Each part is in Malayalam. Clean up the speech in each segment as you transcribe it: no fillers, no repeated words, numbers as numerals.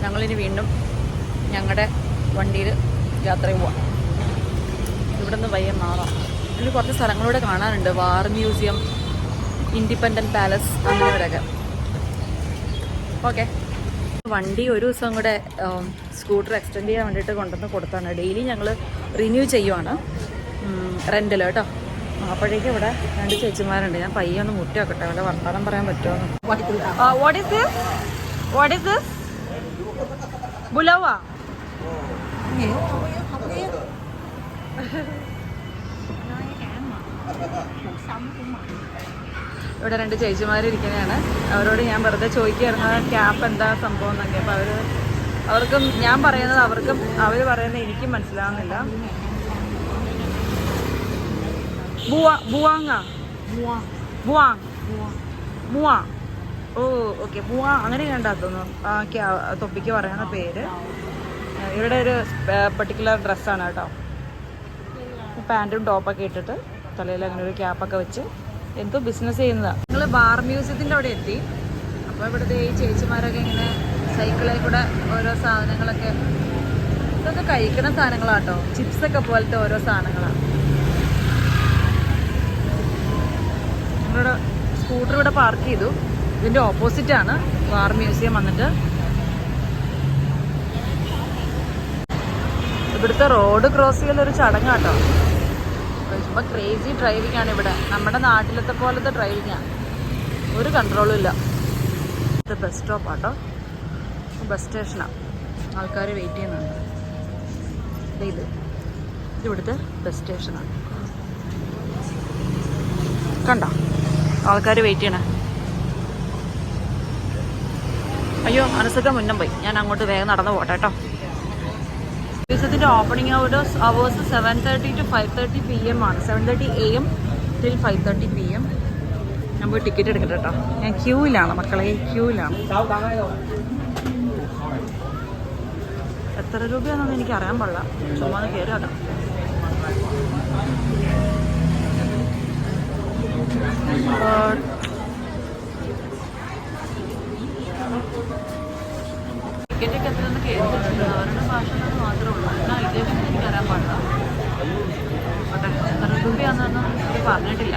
ഞങ്ങളിനി വീണ്ടും ഞങ്ങളുടെ വണ്ടിയിൽ യാത്ര പോവാം. ഇവിടെ നിന്ന് വയ്യ മാറാം. ഇതിൽ കുറച്ച് സ്ഥലങ്ങളൂടെ കാണാനുണ്ട്. വാർ മ്യൂസിയം, ഇൻഡിപെൻഡൻറ്റ് പാലസ്, അങ്ങനെയൊക്കെ. ഓക്കെ, വണ്ടി ഒരു ദിവസം കൂടെ സ്കൂട്ടർ എക്സ്റ്റെൻഡ് ചെയ്യാൻ വേണ്ടിയിട്ട് കൊണ്ടുവന്ന് കൊടുത്താണ്. ഡെയിലി ഞങ്ങൾ റിന്യൂ ചെയ്യുവാണ്, റെൻ്റിൽ കേട്ടോ. അപ്പോഴേക്കും ഇവിടെ 2 ചേച്ചിമാരുണ്ട്. ഞാൻ പയ്യെ ഒന്ന് മുട്ടി വെക്കട്ടെ, വല്ല വർത്താനം പറയാൻ പറ്റുമോ? വാട്ട് ഈസ് ദിസ് ബുലവ? ഇവിടെ 2 ചേച്ചിമാരിരിക്കുന്നതാണ്. അവരോട് ഞാൻ വെറുതെ ചോദിക്കുകയായിരുന്നു ക്യാപ്പ് എന്താ സംഭവം എന്നൊക്കെ. അപ്പോൾ അവർക്കും ഞാൻ പറയുന്നത് അവർക്കും അവർ പറയുന്നത് എനിക്കും മനസ്സിലാവുന്നില്ല. ഓ ഓക്കെ, ബുവാ അങ്ങനെ കണ്ടാത്തോന്നു തൊപ്പിക്ക് പറയുന്ന പേര്. ഇവരുടെ ഒരു പെർട്ടിക്കുലർ ഡ്രസ്സാണ് കേട്ടോ. പാൻറ്റും ടോപ്പൊക്കെ ഇട്ടിട്ട് തലയിൽ അങ്ങനെ ഒരു ക്യാപ്പൊക്കെ വെച്ച് എന്തോ ബിസിനസ് ചെയ്യുന്നതാണ്. ഞങ്ങൾ വാർ മ്യൂസിയത്തിൻ്റെ അവിടെ എത്തി. അപ്പോൾ ഇവിടുത്തെ ഈ ചേച്ചിമാരൊക്കെ ഇങ്ങനെ സൈക്കിളിൽ കൂടെ ഓരോ സാധനങ്ങളൊക്കെ, ഇതൊക്കെ കഴിക്കുന്ന സാധനങ്ങളാട്ടോ, ചിപ്സൊക്കെ പോലത്തെ ഓരോ സാധനങ്ങളാണ്. ഞങ്ങളുടെ സ്കൂട്ടർ ഇവിടെ പാർക്ക് ചെയ്തു. ഇതിൻ്റെ ഓപ്പോസിറ്റാണ് വാർ മ്യൂസിയം വന്നിട്ട്. ഇവിടുത്തെ റോഡ് ക്രോസ് ചെയ്യലൊരു ചടങ്ങാട്ടോ. ചുമ്മാ ക്രേസി ഡ്രൈവിംഗ് ആണ് ഇവിടെ. നമ്മുടെ നാട്ടിലത്തെ പോലത്തെ ഡ്രൈവിങ്ങാണ്, ഒരു കൺട്രോളും ഇല്ല. ഇത് ബസ് സ്റ്റോപ്പാട്ടോ, ബസ് സ്റ്റേഷനാണ്. ആൾക്കാർ വെയിറ്റ് ചെയ്യുന്നുണ്ട്. ഇത് ഇവിടുത്തെ ബസ് സ്റ്റേഷനാണ്. കണ്ടോ ആൾക്കാർ വെയിറ്റ് ചെയ്യണേ? അയ്യോ, മനസ്സൊക്കെ മുന്നം പോയി. ഞാൻ അങ്ങോട്ട് വേഗം നടന്നു പോട്ടെ കേട്ടോ. മ്യൂസിയത്തിൻ്റെ ഓപ്പണിംഗ് അവേഴ്സ് 7:30 to 5:30 PM ആണ്. 7:30 AM till 5:30 PM. ഞാൻ പോയി ടിക്കറ്റ് എടുക്കട്ടെ കേട്ടോ. ഞാൻ ക്യൂവിലാണ് മക്കളെ, ക്യൂവിലാണ്. എത്ര രൂപയാണെന്ന് എനിക്ക് അറിയാൻ പാടില്ല. ചുമ്മാ കയറി കേട്ടോ. ടിക്കറ്റൊക്കെ എത്രയൊന്ന് കേട്ടിട്ടുണ്ട്. അവരുടെ ഭാഷ മാത്രമേ ഉള്ളൂ. എന്നാൽ ഇതേപോലെ എനിക്ക് അറിയാൻ പാടില്ല. അതെ, എത്ര രൂപയാണെന്നൊന്നും എനിക്ക് പറഞ്ഞിട്ടില്ല.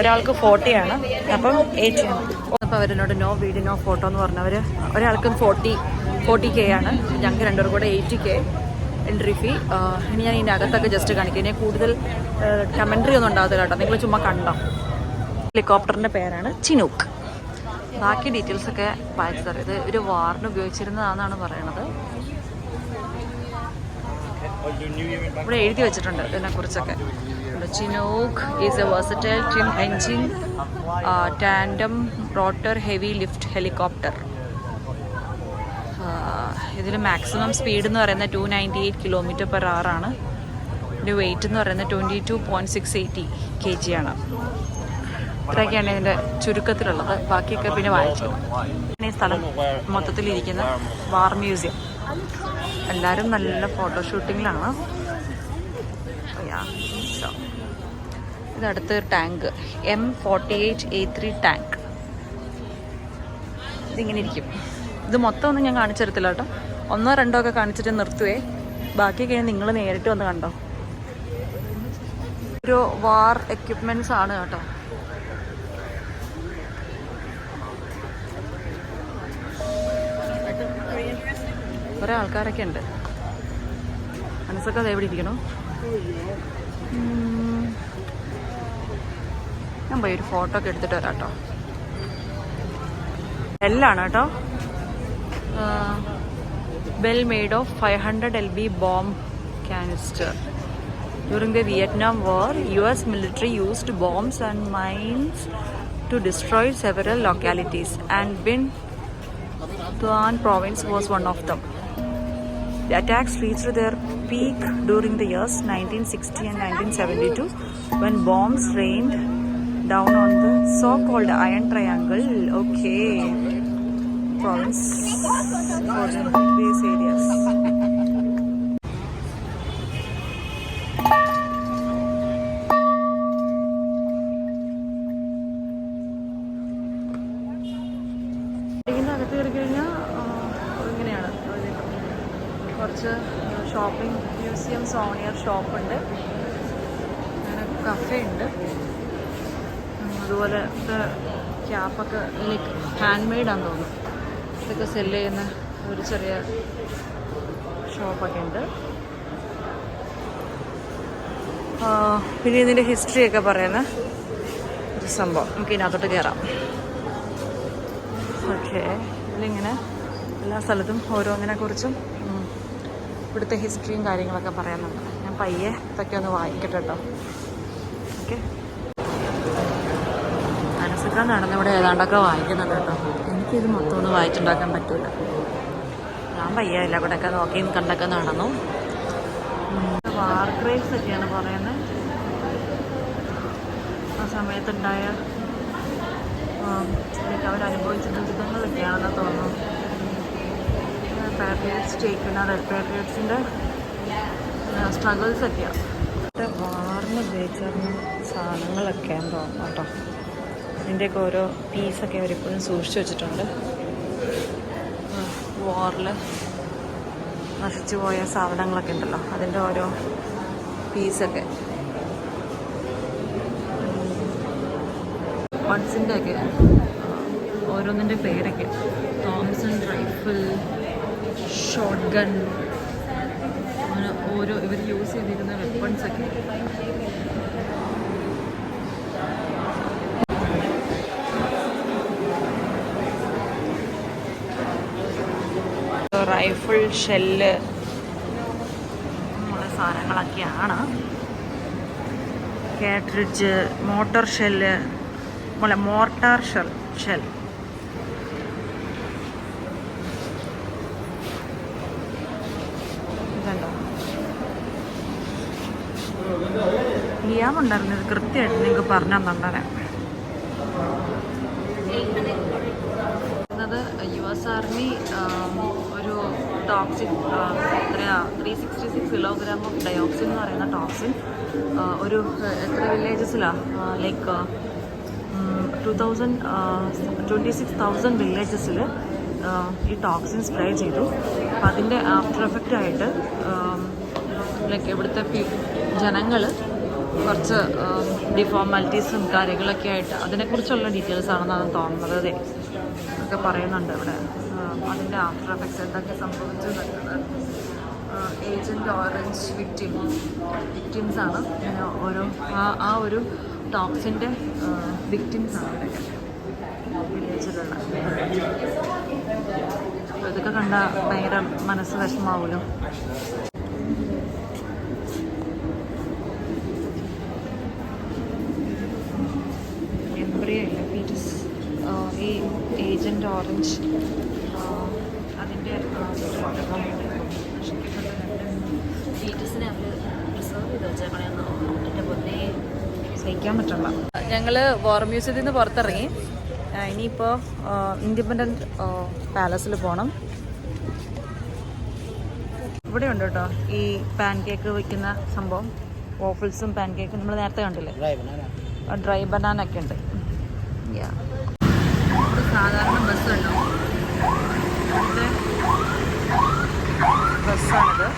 ഒരാൾക്ക് 40 ആണ്, അപ്പം 80 ആണ്. അപ്പോൾ അവരെന്നോട് നോ വീഡിയോ നോ ഫോട്ടോ എന്ന് പറഞ്ഞവർ ഒരാൾക്കും 40K ആണ്. ഞങ്ങൾക്ക് 2 കൂടെ 80K എൻട്രി ഫീ. ഇനി ഞാൻ ഇതിൻ്റെ അകത്തൊക്കെ ജസ്റ്റ് കാണിക്കും. ഇനി കൂടുതൽ കമൻട്രി ഒന്നും ഉണ്ടാകത്തില്ല കേട്ടോ, നിങ്ങൾ ചുമ്മാ കണ്ടോ. ഹെലികോപ്റ്ററിൻ്റെ പേരാണ് ചിനൂക്ക്. ബാക്കി ഡീറ്റെയിൽസൊക്കെ വായിച്ചു തരാം. ഇത് ഒരു വാറിന് ഉപയോഗിച്ചിരുന്നതാണെന്നാണ് പറയണത്. ഇവിടെ എഴുതി വെച്ചിട്ടുണ്ട് ഇതിനെക്കുറിച്ചൊക്കെ. Chinook is A versatile twin engine tandem rotor heavy lift helicopter. ഇതിൽ മാക്സിമം സ്പീഡ് എന്ന് പറയുന്നത് 298 km/h ആണ്. ഇതിൻ്റെ വെയിറ്റ് എന്ന് പറയുന്നത് 22.680 kg ആണ്. ഇത്രയൊക്കെയാണ് ഇതിൻ്റെ ചുരുക്കത്തിലുള്ളത്. ബാക്കിയൊക്കെ പിന്നെ വായിച്ചു. ഈ സ്ഥലം മൊത്തത്തിലിരിക്കുന്ന വാർ മ്യൂസിയം. എല്ലാവരും നല്ല ഫോട്ടോഷൂട്ടിങ്ങിലാണ്. ഇതടുത്തൊരു ടാങ്ക്, M48A3 ടാങ്ക്. ഇതിങ്ങനെ ഇരിക്കും. ഇത് മൊത്തം ഒന്നും ഞാൻ കാണിച്ചു തരത്തില്ല കേട്ടോ. 1 2 ഒക്കെ കാണിച്ചിട്ട് നിർത്തുവേ. ബാക്കിയൊക്കെ നിങ്ങൾ നേരിട്ട് വന്ന് കണ്ടോ. ഒരു വാർ എക്യുപ്മെൻറ്റ്സ് ആണ് കേട്ടോ. കുറേ ആൾക്കാരൊക്കെ ഉണ്ട്. മനസ്സൊക്കെ അത് എവിടെ ഇരിക്കണോ. ഞാൻ പോയി ഒരു ഫോട്ടോ ഒക്കെ എടുത്തിട്ട് വരാം കേട്ടോ. ബെല്ലാണ് കേട്ടോ. Bell made of 500 LB bomb canister. During the Vietnam War, US military used bombs and mines to destroy several localities, and Binh Thuan province was one of them. The attacks reached their peak during the years 1960 and 1972 when bombs rained down on the so-called Iron Triangle, province for these areas. ഇതിൻ്റെ അകത്ത് കയറി കഴിഞ്ഞാൽ ഇങ്ങനെ കുറച്ച് ഷോപ്പിംഗ് മ്യൂസിയം സോണിയർ ഷോപ്പുണ്ട്, അങ്ങനെ കഫേ ഉണ്ട്. അതുപോലെ ക്യാപ്പൊക്കെ ലൈക്ക് ഹാൻഡ് മെയ്ഡാന്ന് തോന്നുന്നു. ഇതൊക്കെ സെല്ല് ചെയ്യുന്ന ഒരു ചെറിയ ഷോപ്പൊക്കെ ഉണ്ട്. പിന്നെ ഇതിൻ്റെ ഹിസ്റ്ററിയൊക്കെ പറയുന്ന ഒരു സംഭവം. നമുക്ക് ഇതിനകത്തോട്ട് കയറാം. ഓക്കെ, ഇതിലിങ്ങനെ എല്ലാ സ്ഥലത്തും ഓരോന്നിനെ കുറിച്ചും ഇവിടുത്തെ ഹിസ്റ്ററിയും കാര്യങ്ങളൊക്കെ പറയുന്നുണ്ട്. ഞാൻ പയ്യെ ഇതൊക്കെ ഒന്ന് വായിക്കട്ടെ കേട്ടോ. ഓക്കെ, മനസ്സിലാക്കാൻ നടന്ന് ഇവിടെ ഏതാണ്ടൊക്കെ വായിക്കുന്നുണ്ട് കേട്ടോ. എനിക്കിത് മൊത്തം ഒന്ന് വായിച്ചുണ്ടാക്കാൻ പറ്റില്ല. ഞാൻ പയ്യെ എല്ലാം കൂടെ ഒക്കെ നോക്കിയും കണ്ടൊക്കെ നടന്നു. വാർക്രൈവ്സ് ഒക്കെയാണ് പറയുന്നത്. ആ സമയത്തുണ്ടായ അവരനുഭവിച്ച ദുരിതങ്ങളൊക്കെയാണെന്ന് തോന്നുന്നു. പാട്രിയറ്റ്സ് ടേക്കുന്ന പാട്രിയറ്റ്സിൻ്റെ സ്ട്രഗിൾസൊക്കെയാണ്. വാറിന് ഉപയോഗിച്ചിരുന്ന സാധനങ്ങളൊക്കെയാന്ന് തോന്നുന്നു കേട്ടോ. ഇതിൻ്റെയൊക്കെ ഓരോ പീസൊക്കെ അവരിപ്പോഴും സൂക്ഷിച്ചു വെച്ചിട്ടുണ്ട്. വാറിൽ നശിച്ചു പോയ സാധനങ്ങളൊക്കെ ഉണ്ടല്ലോ, അതിൻ്റെ ഓരോ പീസൊക്കെ. ബഡ്സിൻ്റെ ഒക്കെ ഓരോന്നിൻ്റെ പേരൊക്കെ, തോംസൺ റൈഫിൾ, ഷോട്ട് ഗൺ, അങ്ങനെ ഓരോ ഇവർ യൂസ് ചെയ്തിരിക്കുന്ന വെപ്പൺസൊക്കെ. റൈഫിൾ, ഷെല്ല് ഉള്ള സാധനങ്ങളൊക്കെയാണ്. Cartridge, motor shell, mortar shell. ഇതുണ്ടോ, ലിയാമുണ്ടായിരുന്നു. ഇത് കൃത്യമായിട്ട് നിങ്ങൾക്ക് പറഞ്ഞു തന്നിട്ടുണ്ടായിരുന്നു. US ആർമി ഒരു ടോക്സിൻ എത്രയാ 366 കിലോഗ്രാം ഓഫ് ഡയോക്സിൻ എന്ന് പറയുന്ന ടോക്സിൻ ഒരു എത്ര വില്ലേജസിലാണ് ലൈക്ക് 26,000 വില്ലേജസിൽ ഈ ടോക്സിൻ സ്പ്രേ ചെയ്തു. അപ്പം അതിൻ്റെ ആഫ്റ്റർ എഫക്റ്റ് ആയിട്ട് ലൈക്ക് ഇവിടുത്തെ ജനങ്ങൾ കുറച്ച് ഡിഫോർമാലിറ്റീസും കാര്യങ്ങളൊക്കെ ആയിട്ട് അതിനെക്കുറിച്ചുള്ള ഡീറ്റെയിൽസ് ആണെന്നാണ് തോന്നുന്നത്. അതെ, ഒക്കെ പറയുന്നുണ്ട് ഇവിടെ. അതിൻ്റെ ആഫ്റ്റർ എഫക്ട്സ് എന്തൊക്കെ സംഭവിച്ചു എന്നുള്ളത്. ഏജൻറ് ഓറഞ്ച് വിക്ടിംസാണ് ഓരോ ആ ഒരു ടോക്സിൻ്റെ വിക്ടിംസാണ് ഇവിടെ വില്ലേജിലുള്ള. അപ്പോൾ ഇതൊക്കെ കണ്ട ഭയങ്കര മനസ്സ് വിഷമാവുമല്ലോ. എംബ്രിയോ ഇല്ല, ഫീറ്റസ്. ഈ ഏജൻറ് ഓറഞ്ച് അതിൻ്റെ ഫീറ്റസിനെ അവർ പ്രിസർവ് ചെയ്ത് വെച്ചേക്കണേന്ന് എൻ്റെ പൊന്നെ സഹിക്കാൻ പറ്റില്ല. ഞങ്ങൾ വാർ മ്യൂസിയത്തിൽ നിന്ന് പുറത്തിറങ്ങി. ഇനിയിപ്പോൾ ഇൻഡിപെൻഡൻറ്റ് പാലസിൽ പോകണം. ഇവിടെ ഉണ്ട് കേട്ടോ ഈ പാൻ കേക്ക് വയ്ക്കുന്ന സംഭവം. വോഫിൾസും പാൻ കേക്കും നമ്മൾ നേരത്തെ കണ്ടില്ലേ, ഡ്രൈ ബനാനൊക്കെ ഉണ്ട്. സാധാരണ ബസ്സുണ്ടോ, ഇവിടുത്തെ ബസ്സാണിത്.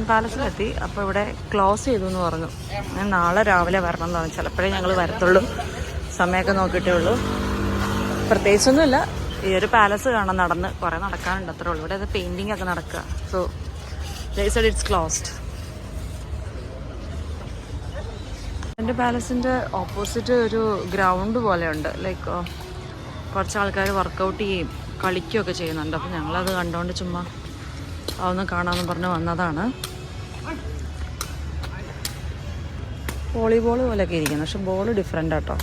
പാലസിലെത്തി. അപ്പോൾ ഇവിടെ ക്ലോസ് ചെയ്തു എന്ന് പറഞ്ഞു. ഞാൻ നാളെ രാവിലെ വരണം എന്ന് പറഞ്ഞു. ചിലപ്പോഴേ ഞങ്ങൾ വരത്തുള്ളൂ, സമയമൊക്കെ നോക്കിയിട്ടേ ഉള്ളൂ. പ്രത്യേകിച്ചൊന്നുമില്ല, ഈ ഒരു പാലസ് കാണാൻ നടന്ന് കുറേ നടക്കാനുണ്ട്, അത്രേ ഉള്ളൂ. ഇവിടെ പെയിൻറ്റിങ് ഒക്കെ നടക്കുക. So they said it's closed. എൻ്റെ പാലസിൻ്റെ ഓപ്പോസിറ്റ് ഒരു ഗ്രൗണ്ട് പോലെയുണ്ട്. ലൈക്ക് കുറച്ച് ആൾക്കാർ വർക്കൗട്ട് ചെയ്യും കളിക്കുകയൊക്കെ ചെയ്യുന്നുണ്ട്. അപ്പം ഞങ്ങളത് കണ്ടുകൊണ്ട് ചുമ്മാ അതൊന്ന് കാണാമെന്ന് പറഞ്ഞ് വന്നതാണ്. വോളിബോൾ പോലെയൊക്കെ ഇരിക്കുന്നു, പക്ഷെ ബോൾ ഡിഫറെൻ്റ് ആട്ടോ.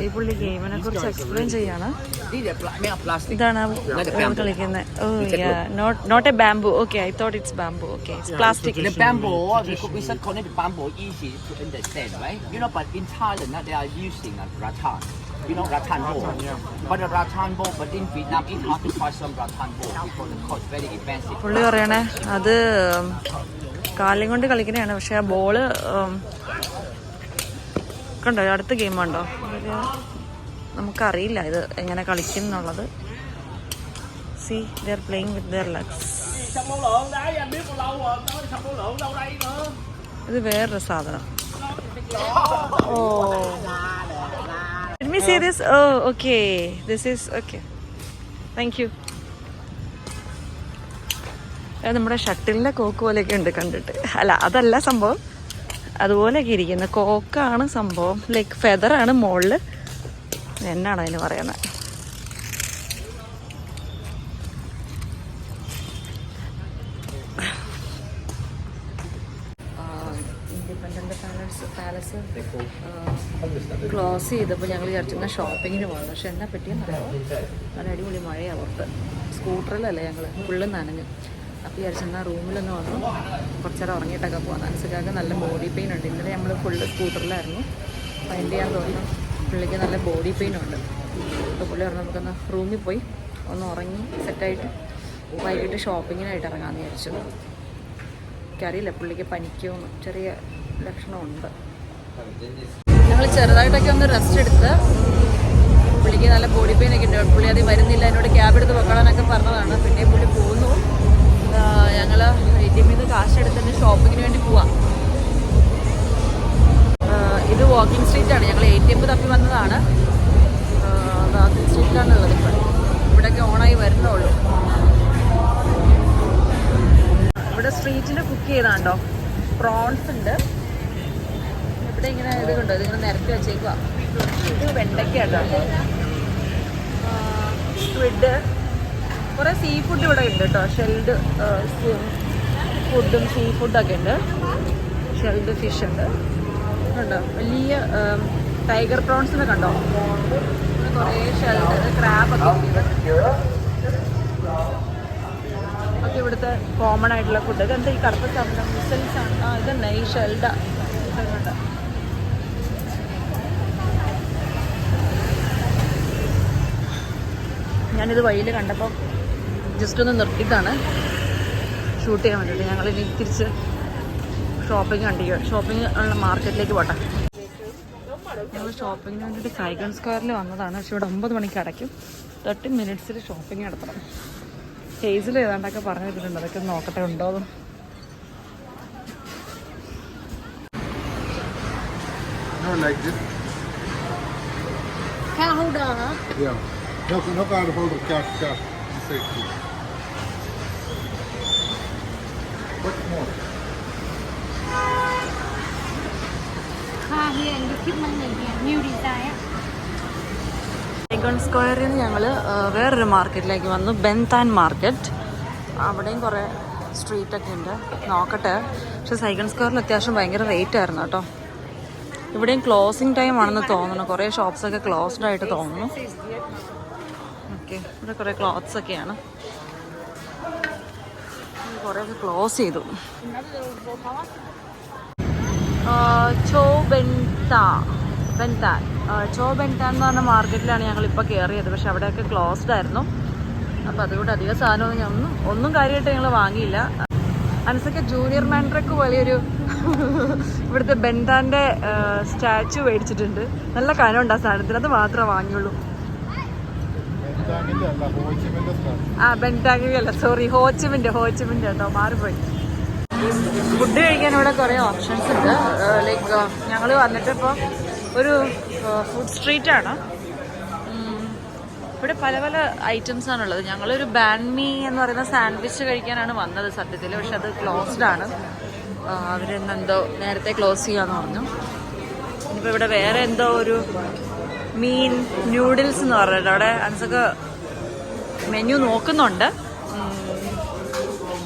ഈ പുള്ളി ഗെയിമിനെ കുറിച്ച് എക്സ്പ്ലെയിൻ ചെയ്യാണ്. ഇതാണ് കളിക്കുന്നത്. Oh yeah, not a bamboo. Okay, I thought it's bamboo. Okay, it's plastic. The bamboo, we should connect the bamboo easy to understand, right? You know, but in Thailand, they are using a rattan. You know, rattan bowl. But the rattan bowl, but in Vietnam, it's hard to find some rattan bowl because the cost very expensive. പുള്ളി പറയണേ അത് കാലും കൊണ്ട് കളിക്കുന്നതാണ്, പക്ഷെ ആ ബോള് കണ്ടോ അടുത്ത ഗെയിം ഉണ്ടോ? നമുക്കറിയില്ല ഇത് എങ്ങനെ കളിക്കും എന്നുള്ളത്. C they are playing with their legs. ഇത് വേറൊരു സാധനം. ഓ let me see this. Oh okay, this is okay, thank you. നമ്മുടെ ഷട്ടിലിൻ്റെ കോക്ക് പോലെയൊക്കെ ഉണ്ട് കണ്ടിട്ട്. അല്ല അതല്ല സംഭവം, അതുപോലെയൊക്കെ ഇരിക്കുന്ന കോക്കാണ് സംഭവം. ലൈക്ക് ഫെദറാണ് മുകളിൽ. എന്നാണ് അതിന് പറയുന്നത്? ഇൻഡിപെൻഡൻ്റ് പാലസ് ക്ലോസ് ചെയ്തപ്പോൾ ഞങ്ങൾ വിചാരിച്ചിരുന്ന ഷോപ്പിങ്ങിന് പോകണം. പക്ഷെ എന്നാ പറ്റിയെന്ന് അറിയാമോ? നല്ല അടിപൊളി മഴയാണ് പുറത്ത്. സ്കൂട്ടറിലല്ലേ ഞങ്ങൾ ഫുള്ള് നനഞ്ഞു. അപ്പോൾ വിചാരിച്ചെന്നാൽ റൂമിലൊന്ന് വന്നു കുറച്ച് നേരം ഉറങ്ങിയിട്ടൊക്കെ പോകാം. അനുസരിച്ചൊക്കെ നല്ല ബോഡി പെയിൻ ഉണ്ട്. ഇന്നലെ നമ്മൾ ഫുള്ള് സ്കൂട്ടറിലായിരുന്നു. ഫൈൻഡ് ചെയ്യാൻ തോന്നുന്നു പുള്ളിക്ക് നല്ല ബോഡി പെയിൻ ഉണ്ട്. അപ്പോൾ പുള്ളി പറഞ്ഞാൽ നമുക്കൊന്ന് റൂമിൽ പോയി ഒന്ന് ഉറങ്ങി സെറ്റായിട്ട് വൈകിട്ട് ഷോപ്പിങ്ങിനായിട്ട് ഇറങ്ങാമെന്ന് വിചാരിച്ചു. എനിക്കറിയില്ല പുള്ളിക്ക് പനിക്കുമെന്ന് ചെറിയ ലക്ഷണമുണ്ട്. ഞങ്ങൾ ചെറുതായിട്ടൊക്കെ ഒന്ന് റെസ്റ്റ് എടുത്ത് പുള്ളിക്ക് നല്ല ബോഡി പെയിൻ ഒക്കെ ഉണ്ട്. പുള്ളി അത് വരുന്നില്ല, എന്നോട് ക്യാബ് എടുത്ത് വെക്കണമെന്നൊക്കെ പറഞ്ഞതാണ്. പിന്നെ പുള്ളി പോകുന്നു. ഞങ്ങൾ ATM നിന്ന് കാശ് എടുത്തിട്ട് ഷോപ്പിങ്ങിന് വേണ്ടി പോവാം. ഇത് വാക്കിംഗ് സ്ട്രീറ്റാണ്. ഞങ്ങൾ ATM തപ്പി വന്നതാണ്. വാക്കിംഗ് സ്ട്രീറ്റിലാണുള്ളത്. ഇപ്പോൾ ഇവിടെയൊക്കെ ഓണായി വരുന്നുള്ളൂ. ഇവിടെ സ്ട്രീറ്റിൽ കുക്ക് ചെയ്താണ്ടോ പ്രോൺസ് ഉണ്ട്. ഇവിടെ ഇങ്ങനെ ഇത് കണ്ടോ, ഇതിങ്ങനെ നിരത്തി വെച്ചേക്കുക. ഇത് വെണ്ടയ്ക്കാട്ടോ. സ്ക്വിഡ്, കുറേ സീ ഫുഡ് ഇവിടെ ഉണ്ട് കേട്ടോ. ഷെൽഡ് ഫുഡും സീ ഫുഡൊക്കെ ഉണ്ട്. ഷെൽഡ് ഫിഷ് ഉണ്ട്. കണ്ടോ വലിയ ടൈഗർ പ്രോൺസിനെ കണ്ടോ? കുറേ ഷെൽഡ് ക്രാബൊക്കെ ഉണ്ട്. ഒക്കെ ഇവിടുത്തെ കോമൺ ആയിട്ടുള്ള ഫുഡ്. ഇതെന്താ ഈ കറുത്ത ചമ്മ മിസൽസ് ആണ്? ആ ഇതന്നെ ഈ ഷെൽഡാ. ഇതുണ്ട്. ഞാനിത് വഴിയിൽ കണ്ടപ്പോൾ ജസ്റ്റ് ഒന്ന് നിർത്തിയിട്ടാണ് ഷൂട്ട് ചെയ്യാൻ വേണ്ടിയിട്ട്. ഞങ്ങളിനി തിരിച്ച് ഷോപ്പിംഗ് ഉള്ള മാർക്കറ്റിലേക്ക് പോട്ടെ. ഞങ്ങൾ ഷോപ്പിങ്ങിന് വേണ്ടിയിട്ട് സൈഗൺ സ്ക്വയറിൽ വന്നതാണ്. പക്ഷെ ഇവിടെ 9 മണിക്ക് അടയ്ക്കും. 30 മിനിറ്റ്സിൽ ഷോപ്പിംഗ് നടത്തണം. ഹേസിൽ ഏതാണ്ടൊക്കെ പറഞ്ഞു വെച്ചിട്ടുണ്ട്. അതൊക്കെ നോക്കട്ടെ ഉണ്ടോന്നും. No card holder, cash. Safety. What more? Here and the equipment here, new design. Saigon സ്ക്വയറിൽ നിന്ന് ഞങ്ങൾ വേറൊരു മാർക്കറ്റിലേക്ക് വന്നു, ബെൻതാൻ മാർക്കറ്റ്. അവിടെയും കുറേ സ്ട്രീറ്റൊക്കെ ഉണ്ട്. നോക്കട്ടെ. പക്ഷെ സൈഗൺ സ്ക്വയറിൽ അത്യാവശ്യം ഭയങ്കര റേറ്റ് ആയിരുന്നു കേട്ടോ. ഇവിടെയും ക്ലോസിങ് ടൈം ആണെന്ന് തോന്നുന്നു. കുറേ ഷോപ്സൊക്കെ ക്ലോസ്ഡ് ആയിട്ട് തോന്നുന്നു. ഓക്കെ, ഇവിടെ കുറേ ക്ലോത്ത്സ് ഒക്കെയാണ്. കുറേയൊക്കെ ക്ലോസ് ചെയ്തു. ചോ ബെൻതാൻ എന്ന് പറഞ്ഞ മാർക്കറ്റിലാണ് ഞങ്ങളിപ്പോൾ കയറിയത്. പക്ഷെ അവിടെയൊക്കെ ക്ലോസ്ഡ് ആയിരുന്നു. അപ്പോൾ അതുകൊണ്ട് അധികം സാധനമൊന്നും ഞാൻ ഒന്നും കാര്യമായിട്ട് ഞങ്ങൾ വാങ്ങിയില്ല. അനുസരിച്ച് ജൂനിയർ മാൻഡ്രക്ക് പോലെയൊരു ഇവിടുത്തെ ബെൻതാൻ്റെ സ്റ്റാച്ചു മേടിച്ചിട്ടുണ്ട്. നല്ല കനമുണ്ട് ആ സാധനത്തിന്. അത് മാത്രമേ വാങ്ങിയുള്ളൂ. ബെൻതാങ്ങിൻ്റെ അല്ല, സോറി, ഹോച്ചിമിൻ്റെ കേട്ടോ, മാറിപ്പോയി. ഫുഡ് കഴിക്കാൻ ഇവിടെ കുറേ ഓപ്ഷൻസ് ഉണ്ട്. ലൈക്ക് ഞങ്ങൾ വന്നിട്ട് ഇപ്പോൾ ഒരു ഫുഡ് സ്ട്രീറ്റാണ്. ഇവിടെ പല പല ഐറ്റംസാണുള്ളത്. ഞങ്ങളൊരു ബാൻമി എന്ന് പറയുന്ന സാൻഡ്വിച്ച് കഴിക്കാനാണ് വന്നത് സത്യത്തിൽ. പക്ഷെ അത് ക്ലോസ്ഡ് ആണ്. അവരെന്തോ നേരത്തെ ക്ലോസ് ചെയ്യാന്ന് പറഞ്ഞു. ഇനിയിപ്പോൾ ഇവിടെ വേറെ എന്തോ ഒരു മീൻ ന്യൂഡിൽസ് എന്ന് പറഞ്ഞിട്ട് അവിടെ അൻസൊക്കെ മെനു നോക്കുന്നുണ്ട്.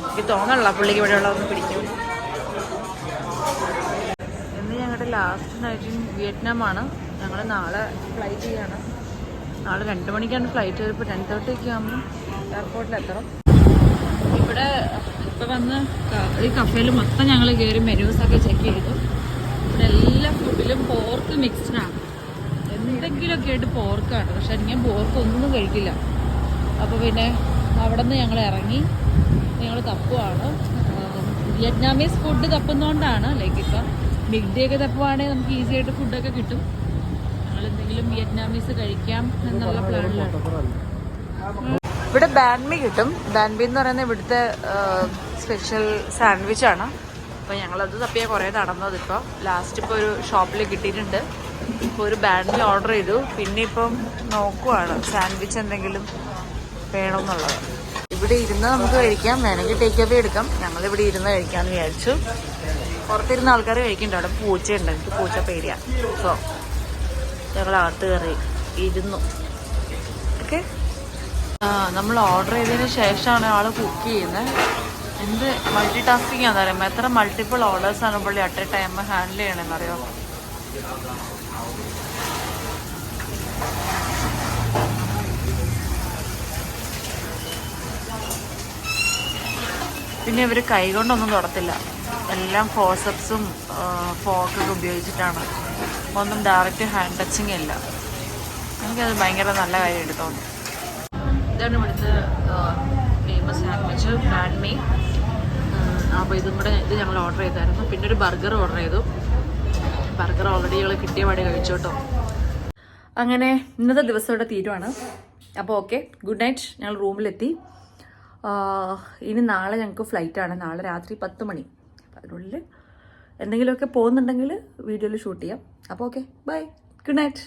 എനിക്ക് തോന്നണില്ല പുള്ളിക്ക് ഇവിടെ ഉള്ളതൊന്നും പിടിക്കും. ഇന്ന് ഞങ്ങളുടെ ലാസ്റ്റ് നൈറ്റ് ഇൻ വിയറ്റ്നാമാണ്. ഞങ്ങൾ നാളെ ഫ്ലൈറ്റ് ചെയ്യാണ്. നാളെ 2 മണിക്കാണ് ഫ്ലൈറ്റ്. ഇപ്പോൾ 10:30 ആകുമ്പോൾ എയർപോർട്ടിലെത്തണം. ഇവിടെ ഇപ്പോൾ വന്ന് ഈ കഫേയിൽ മൊത്തം ഞങ്ങൾ കയറി മെനൂസൊക്കെ ചെക്ക് ചെയ്തു. ഇവിടെ എല്ലാ ഫുഡിലും പോർക്ക് മിക്സ്ഡാണ്. എന്തെങ്കിലുമൊക്കെ ആയിട്ട് പോർക്കാണ്. പക്ഷെ ഞാൻ പോർക്ക് ഒന്നും കഴിക്കില്ല. അപ്പോൾ പിന്നെ അവിടെ നിന്ന് ഞങ്ങൾ ഇറങ്ങി ഞങ്ങൾ തപ്പുവാണ്. വിയറ്റ്നാമീസ് ഫുഡ് തപ്പുന്നതുകൊണ്ടാണ്. ലൈക്ക് ഇപ്പം ബിഗ് ഡേ ഒക്കെ തപ്പുവാണെങ്കിൽ നമുക്ക് ഈസി ആയിട്ട് ഫുഡൊക്കെ കിട്ടും. ഞങ്ങൾ എന്തെങ്കിലും വിയറ്റ്നാമീസ് കഴിക്കാം എന്നുള്ള പ്ലാനിലാണ്. ഇവിടെ ബാൻമി കിട്ടും. ബാൻമി എന്ന് പറയുന്നത് ഇവിടുത്തെ സ്പെഷ്യൽ സാൻഡ്വിച്ചാണ്. അപ്പോൾ ഞങ്ങളത് തപ്പിയാൽ കുറേ നടന്നത്. ഇപ്പോൾ ലാസ്റ്റ് ഇപ്പോൾ ഒരു ഷോപ്പിൽ കിട്ടിയിട്ടുണ്ട്. ഇപ്പോൾ ഒരു ബാൻമി ഓർഡർ ചെയ്തു. പിന്നെ ഇപ്പം നോക്കുവാണ് സാൻഡ്വിച്ച് എന്തെങ്കിലും വേണമെന്നുള്ളത്. ഇവിടെ ഇരുന്ന് നമുക്ക് കഴിക്കാം, വേണമെങ്കിൽ ടേക്ക് അവേ എടുക്കാം. ഞങ്ങളിവിടെ ഇരുന്ന് കഴിക്കാമെന്ന് വിചാരിച്ചു. പുറത്തിരുന്ന ആൾക്കാർ കഴിക്കുന്നുണ്ട്. അവിടെ പൂച്ചയുണ്ട്, എനിക്ക് പൂച്ച പേടിയാണ്. സോ ഞങ്ങൾ അകത്ത് കയറി ഇരുന്നു. ഓക്കെ, നമ്മൾ ഓർഡർ ചെയ്തതിന് ശേഷമാണ് ആൾ കുക്ക് ചെയ്യുന്നത്. എന്ത് മൾട്ടി ടാസ്കിങ് ആണെന്ന് അറിയാം. എത്ര മൾട്ടിപ്പിൾ ഓർഡേഴ്സാണ് പുള്ളി അറ്റ് എ ടൈം ഹാൻഡിൽ ചെയ്യണമെന്നറിയോ. പിന്നെ ഇവർ കൈകൊണ്ടൊന്നും തുടത്തില്ല, എല്ലാം ഫോസപ്സും ഫോക്കൊക്കെ ഉപയോഗിച്ചിട്ടാണ്. ഒന്നും ഡയറക്റ്റ് ഹാൻഡ് ടച്ചിങ് ഇല്ല. എനിക്കത് ഭയങ്കര നല്ല കാര്യമായിട്ട് തോന്നി. ഇതാണ് ഇവിടുത്തെ ഫേമസ് സാൻഡ്വിച്ച് ബാൻമി. അപ്പോൾ ഇത് ഞങ്ങൾ ഓർഡർ ചെയ്തായിരുന്നു. പിന്നെ ഒരു ബർഗർ ഓർഡർ ചെയ്തു. ബർഗർ ഓൾറെഡി ഞങ്ങൾ കിട്ടിയ പാടി കഴിച്ചു കേട്ടോ. അങ്ങനെ ഇന്നത്തെ ദിവസം ഇവിടെ തീരുവാണ്. അപ്പോൾ ഓക്കെ, ഗുഡ് നൈറ്റ്. ഞങ്ങൾ റൂമിലെത്തി. ഇനി നാളെ ഞങ്ങൾക്ക് ഫ്ലൈറ്റാണ്. നാളെ രാത്രി 10 മണി. അപ്പോൾ അതിനുള്ളിൽ എന്തെങ്കിലുമൊക്കെ പോകുന്നുണ്ടെങ്കിൽ വീഡിയോയിൽ ഷൂട്ട് ചെയ്യാം. അപ്പോൾ ഓക്കെ, ബൈ, ഗുഡ് നൈറ്റ്.